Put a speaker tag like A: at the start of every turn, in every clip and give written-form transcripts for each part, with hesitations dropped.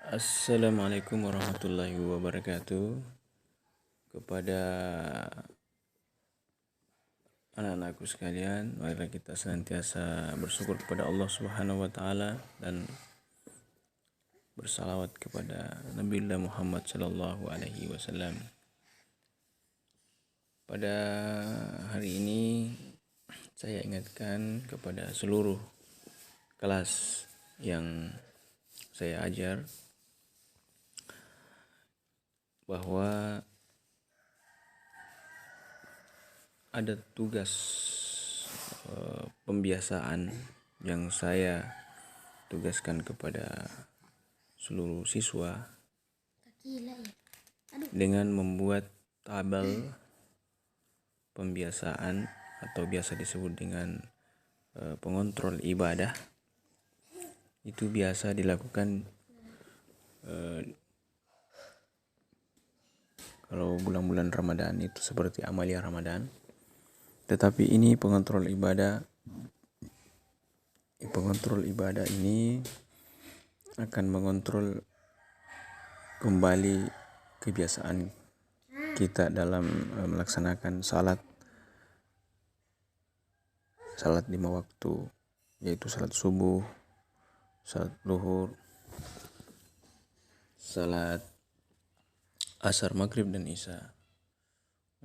A: Assalamualaikum warahmatullahi wabarakatuh. Kepada anak-anakku sekalian, marilah kita senantiasa bersyukur kepada Allah Subhanahu wa taala dan bersalawat kepada Nabi Muhammad sallallahu alaihi wasallam. Pada hari ini saya ingatkan kepada seluruh kelas yang saya ajar bahwa ada tugas pembiasaan yang saya tugaskan kepada seluruh siswa dengan membuat tabel pembiasaan atau biasa disebut dengan pengontrol ibadah. Itu biasa dilakukan kalau bulan-bulan Ramadan, itu seperti amalia Ramadan. Tetapi ini pengontrol ibadah ini akan mengontrol kembali kebiasaan kita dalam melaksanakan salat 5 waktu, yaitu salat subuh, salat zuhur, salat asar, maghrib, dan isya.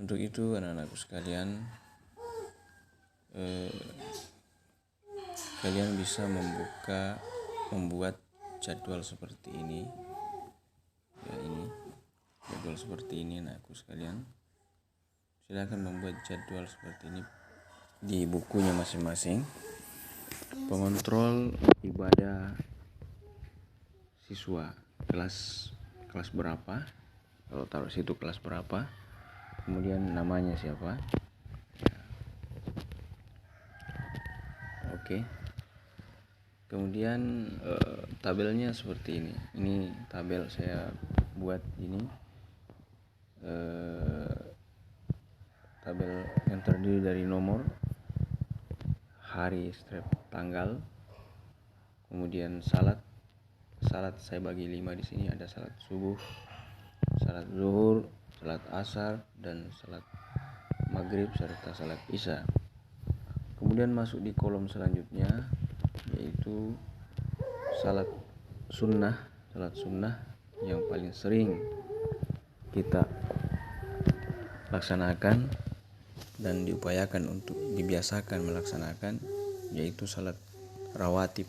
A: Untuk itu anak-anakku sekalian, kalian bisa membuat jadwal seperti ini. Jadwal seperti ini anakku sekalian. Silakan membuat jadwal seperti ini di bukunya masing-masing. Pengontrol ibadah siswa kelas berapa, kalau taruh situ kelas berapa, kemudian namanya siapa. Oke. Kemudian tabelnya seperti ini. Ini tabel saya buat ini. Tabel yang terdiri dari nomor, hari, tanggal, kemudian salat saya bagi 5 di sini. Ada salat subuh, salat zuhur, salat asar, dan salat maghrib serta salat isya. Kemudian masuk di kolom selanjutnya, yaitu salat sunnah yang paling sering kita laksanakan dan diupayakan untuk dibiasakan melaksanakan, yaitu salat rawatib.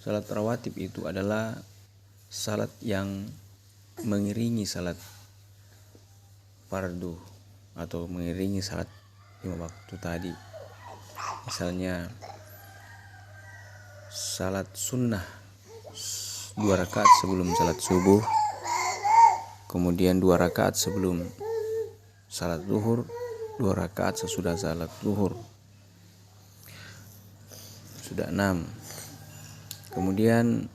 A: Salat rawatib itu adalah salat yang mengiringi salat fardu atau mengiringi salat 5 waktu tadi. Misalnya salat sunnah 2 rakaat sebelum salat subuh, kemudian 2 rakaat sebelum salat zuhur, 2 rakaat sesudah salat zuhur. Sudah 6. Kemudian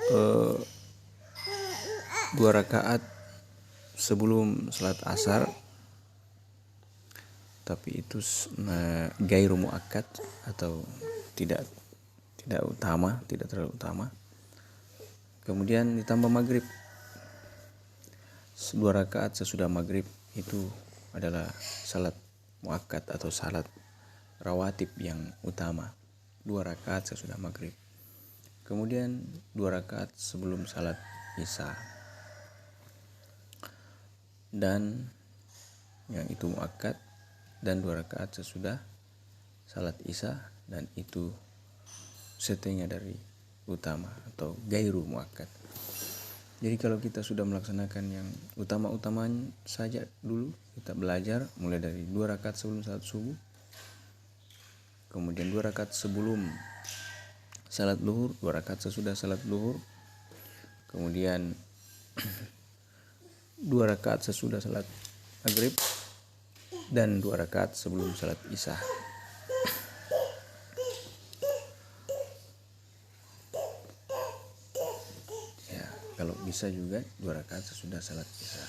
A: 2 rakaat sebelum salat asar, tapi itu gairu muakkad atau tidak terlalu utama. Kemudian ditambah maghrib 2 rakaat sesudah maghrib, itu adalah salat muakkad atau salat rawatib yang utama, 2 rakaat sesudah maghrib. Kemudian 2 rakaat sebelum salat isya, dan yang itu muakkad, dan 2 rakaat sesudah salat isya, dan itu setengah dari utama atau gairu muakkad. Jadi kalau kita sudah melaksanakan yang utama-utamanya saja dulu, kita belajar mulai dari 2 rakaat sebelum salat subuh, kemudian 2 rakaat sebelum salat zuhur, 2 rakaat sesudah salat zuhur, kemudian 2 rakaat sesudah salat maghrib, dan 2 rakaat sebelum salat isya. Ya, kalau bisa juga 2 rakaat sesudah salat isya.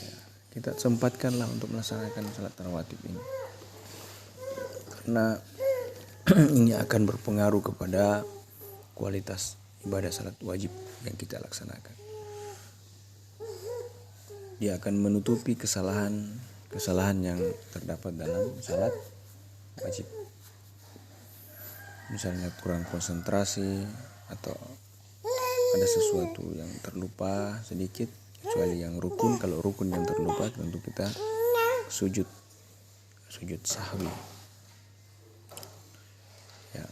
A: Ya, kita sempatkanlah untuk melaksanakan salat rawatib ini, karena ini akan berpengaruh kepada kualitas ibadah salat wajib yang kita laksanakan. Dia akan menutupi kesalahan yang terdapat dalam salat wajib. Misalnya kurang konsentrasi atau ada sesuatu yang terlupa sedikit, kecuali yang rukun. Kalau rukun yang terlupa tentu kita sujud sahwi. Ya.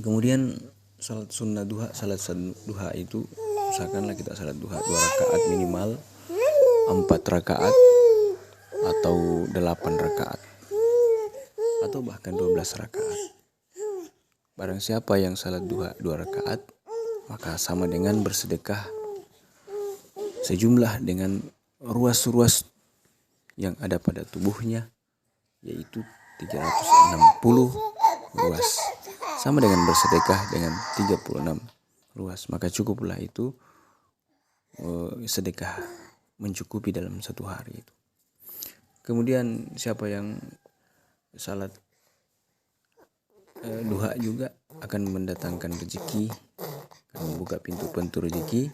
A: Kemudian salat sunnah duha, salat duha itu usahakanlah kita salat duha 2 rakaat minimal, 4 rakaat atau 8 rakaat atau bahkan 12 rakaat. Barang siapa yang salat duha 2 rakaat, maka sama dengan bersedekah sejumlah dengan ruas-ruas yang ada pada tubuhnya, yaitu 360 ruas. Sama dengan bersedekah dengan 36 ruas. Maka cukuplah itu sedekah mencukupi dalam satu hari itu. Kemudian siapa yang salat duha juga akan mendatangkan rezeki, akan membuka pintu-pintu rezeki.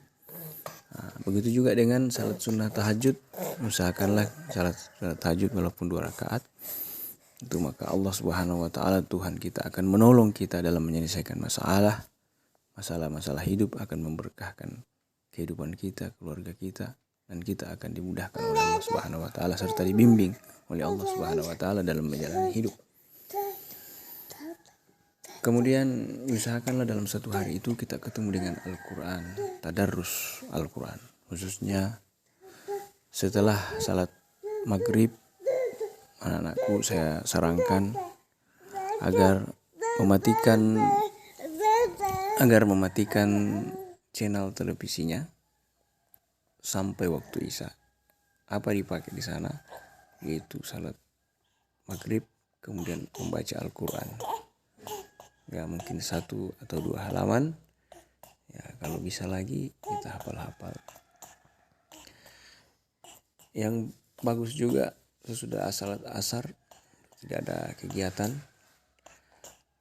A: Begitu juga dengan salat sunnah tahajud, usahakanlah salat tahajud walaupun 2 rakaat. Itu maka Allah Subhanahu wa taala, Tuhan kita, akan menolong kita dalam menyelesaikan masalah hidup, akan memberkahkan kehidupan kita, keluarga kita, dan kita akan dimudahkan oleh Allah Subhanahu wa taala serta dibimbing oleh Allah Subhanahu wa taala dalam menjalani hidup. Kemudian usahakanlah dalam satu hari itu kita ketemu dengan Al-Quran, tadarrus Al-Quran. Khususnya setelah salat maghrib, anak-anakku saya sarankan agar mematikan channel televisinya sampai waktu Isya. Apa dipakai di sana? Yaitu salat maghrib, kemudian membaca Al-Quran. Ya, mungkin 1 atau 2 halaman. Ya, kalau bisa lagi kita hafal-hafal. Yang bagus juga sesudah salat asar tidak ada kegiatan,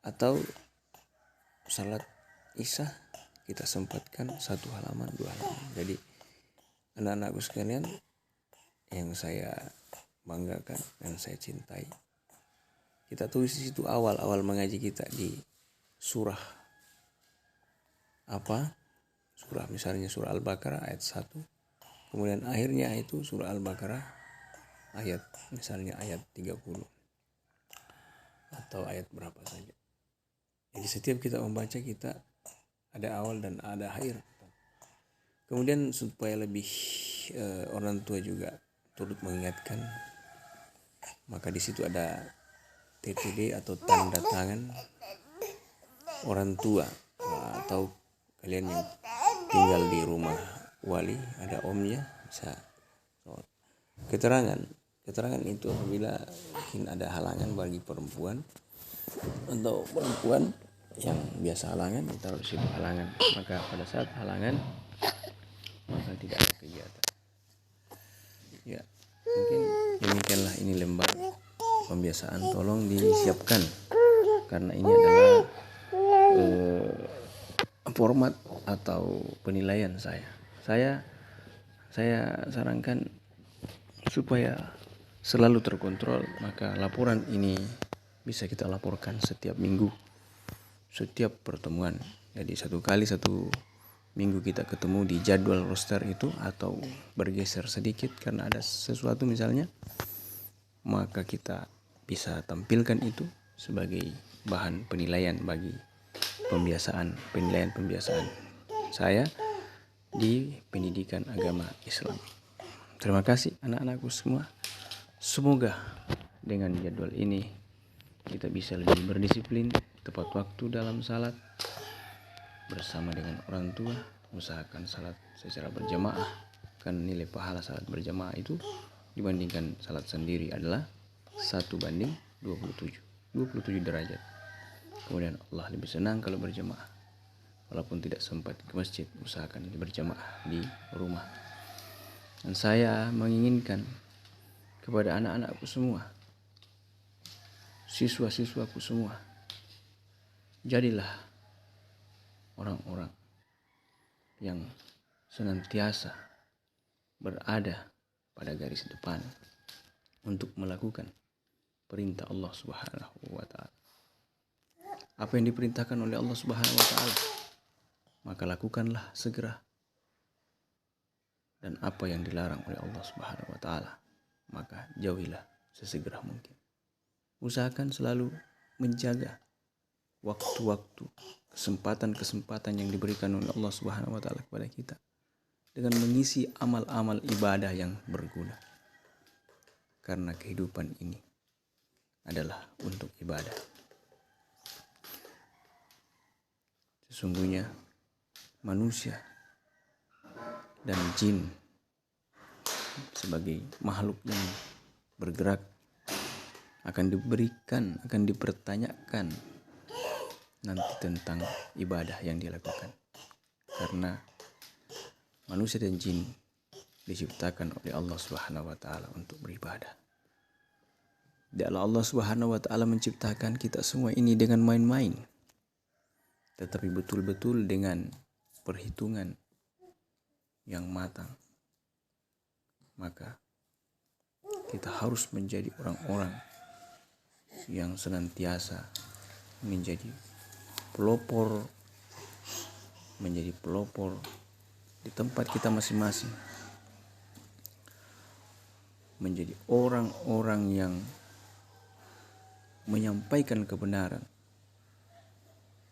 A: atau salat Isya kita sempatkan 1 halaman, 2 halaman. Jadi anak-anakku sekalian yang saya banggakan dan saya cintai, kita tulis di situ awal mengaji kita di surah misalnya surah Al-Baqarah ayat 1, kemudian akhirnya itu surah Al-Baqarah ayat misalnya ayat 30 atau ayat berapa saja. Jadi setiap kita membaca, kita ada awal dan ada akhir. Kemudian supaya lebih orang tua juga turut mengingatkan, maka di situ ada TTD atau tanda tangan orang tua, atau kalian yang tinggal di rumah wali, ada omnya, bisa keterangan itu apabila mungkin ada halangan bagi perempuan atau perempuan yang biasa halangan, ditaruh di situ halangan, maka pada saat halangan maka tidak ada kegiatan. Ya, mungkin demikianlah ini lembar pembiasaan, tolong disiapkan karena ini adalah format atau penilaian saya sarankan supaya selalu terkontrol, maka laporan ini bisa kita laporkan setiap minggu, setiap pertemuan. Jadi 1 kali 1 minggu kita ketemu di jadwal roster itu, atau bergeser sedikit karena ada sesuatu misalnya, maka kita bisa tampilkan itu sebagai bahan penilaian bagi penilaian pembiasaan saya di pendidikan agama Islam. Terima kasih anak-anakku semua. Semoga dengan jadwal ini kita bisa lebih berdisiplin, tepat waktu dalam salat bersama dengan orang tua. Usahakan salat secara berjamaah, karena nilai pahala salat berjamaah itu dibandingkan salat sendiri adalah 1:27 derajat. Kemudian Allah lebih senang kalau berjamaah. Walaupun tidak sempat ke masjid, usahakan berjamaah di rumah. Dan saya menginginkan kepada anak-anakku semua, siswa-siswaku semua, jadilah orang-orang yang senantiasa berada pada garis depan untuk melakukan perintah Allah Subhanahu wa taala. Apa yang diperintahkan oleh Allah Subhanahu wa taala, maka lakukanlah segera. Dan apa yang dilarang oleh Allah Subhanahu wa taala, maka jauhilah sesegera mungkin. Usahakan selalu menjaga waktu-waktu, kesempatan-kesempatan yang diberikan oleh Allah Subhanahu wa taala kepada kita dengan mengisi amal-amal ibadah yang berguna. Karena kehidupan ini adalah untuk ibadah. Sesungguhnya manusia dan jin sebagai makhluk yang bergerak akan dipertanyakan nanti tentang ibadah yang dilakukan. Karena manusia dan jin diciptakan oleh Allah Subhanahu wa taala untuk beribadah. Tidaklah Allah Subhanahu wa taala menciptakan kita semua ini dengan main-main, tetapi betul-betul dengan perhitungan yang matang. Maka kita harus menjadi orang-orang yang senantiasa menjadi pelopor di tempat kita masing-masing, menjadi orang-orang yang menyampaikan kebenaran,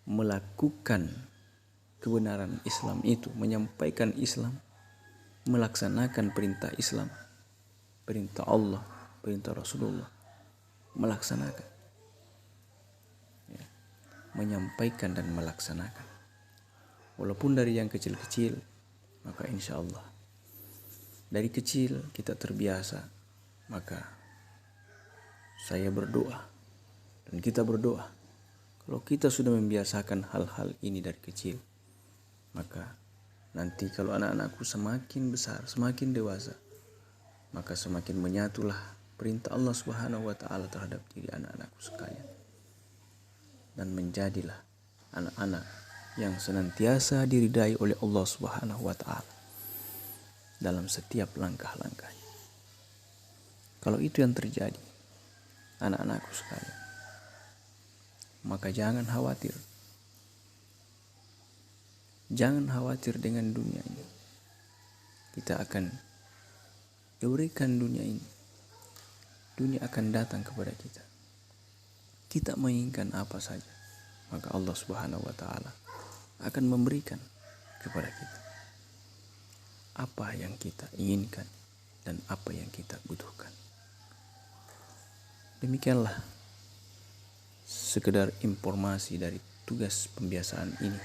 A: melakukan kebenaran Islam itu, menyampaikan Islam, melaksanakan perintah Islam, perintah Allah, perintah Rasulullah, melaksanakan, menyampaikan dan melaksanakan. Walaupun dari yang kecil-kecil, maka insya Allah dari kecil kita terbiasa, maka saya berdoa dan kita berdoa. Kalau kita sudah membiasakan hal-hal ini dari kecil, maka nanti kalau anak-anakku semakin besar, semakin dewasa, maka semakin menyatulah perintah Allah Subhanahu wa taala terhadap diri anak-anakku sekalian. Dan menjadilah anak-anak yang senantiasa diridai oleh Allah Subhanahu wa taala dalam setiap langkah-langkahnya. Kalau itu yang terjadi, anak-anakku sekalian, maka jangan khawatir. Jangan khawatir dengan dunia ini. Kita akan diberikan dunia ini. Dunia akan datang kepada kita. Kita menginginkan apa saja, maka Allah Subhanahu wa taala akan memberikan kepada kita apa yang kita inginkan dan apa yang kita butuhkan. Demikianlah sekedar informasi dari tugas pembiasaan ini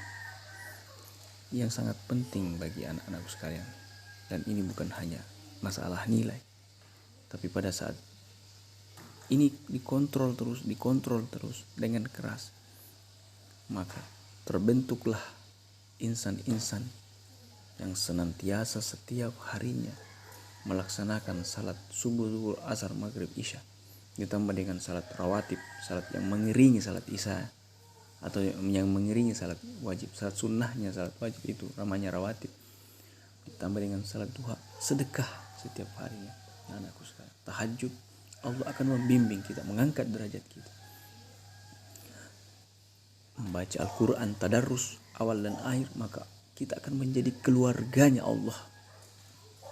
A: yang sangat penting bagi anak-anakku sekalian. Dan ini bukan hanya masalah nilai, tapi pada saat ini dikontrol terus dengan keras, maka terbentuklah insan-insan yang senantiasa setiap harinya melaksanakan salat subuh, zuhur, asar, maghrib, isya, ditambah dengan salat rawatib, salat yang mengiringi salat isya atau yang mengiringi salat wajib. Salat sunnahnya salat wajib itu namanya rawatib, ditambah dengan salat duha, sedekah setiap harinya. Anakku sekalian, tahajud, Allah akan membimbing kita, mengangkat derajat kita. Membaca Al-Quran, tadarus awal dan akhir, maka kita akan menjadi keluarganya Allah.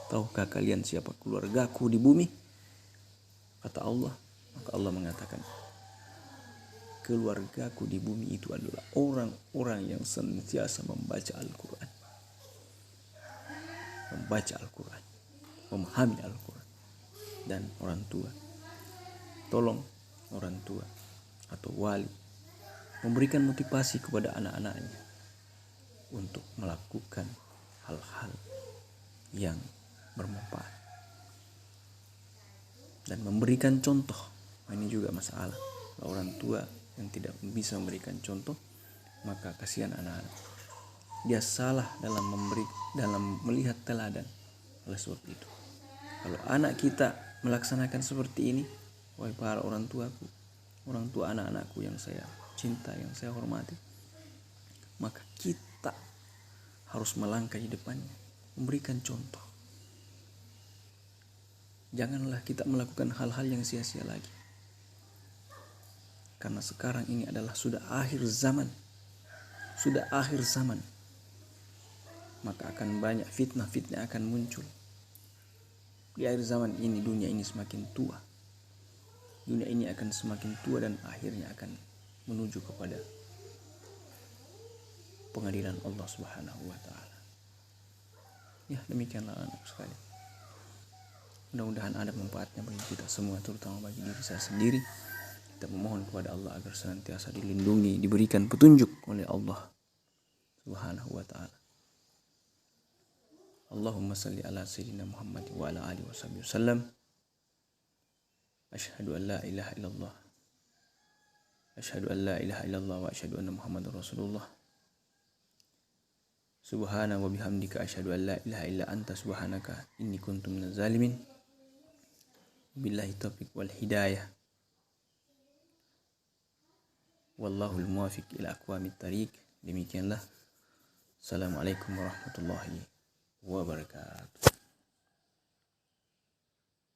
A: Tahukah kalian siapa keluargaku di bumi? Kata Allah, maka Allah mengatakan, keluargaku di bumi itu adalah orang-orang yang senantiasa membaca Al-Quran, memahami Al-Quran. Dan orang tua, tolong orang tua atau wali memberikan motivasi kepada anak-anaknya untuk melakukan hal-hal yang bermanfaat dan memberikan contoh. Ini juga masalah. Orang tua yang tidak bisa memberikan contoh, maka kasihan anak-anak. Dia salah dalam melihat teladan. Oleh sebab itu, kalau anak kita melaksanakan seperti ini, wahai para orang tuaku, orang tua anak-anakku yang saya cinta, yang saya hormati, maka kita harus melangkah di depannya, memberikan contoh. Janganlah kita melakukan hal-hal yang sia-sia lagi. Karena sekarang ini adalah sudah akhir zaman. Sudah akhir zaman. Maka akan banyak fitnah-fitnah akan muncul. Di akhir zaman ini dunia ini semakin tua. Dunia ini akan semakin tua dan akhirnya akan menuju kepada pengadilan Allah Subhanahu wa taala. Ya, demikianlah anak sekali. Mudah-mudahan ada manfaatnya bagi kita semua, terutama bagi diri saya sendiri. Kita memohon kepada Allah agar senantiasa dilindungi, diberikan petunjuk oleh Allah Subhanahu wa taala. Allahumma salli ala sayyidina Muhammad wa ala alihi wasallam. Asyhadu an la ilaha illallah. Asyhadu an la ilaha illallah wa asyhadu anna Muhammadar Rasulullah. Subhana wa bihamdika asyhadu an la ilaha illa anta subhanaka inni kuntu minaz zalimin. Billahi taufiq wal hidayah. Wallahul muwafiq ila aqwamit thariq. Demikianlah. Assalamualaikum warahmatullahi wabarakatuh.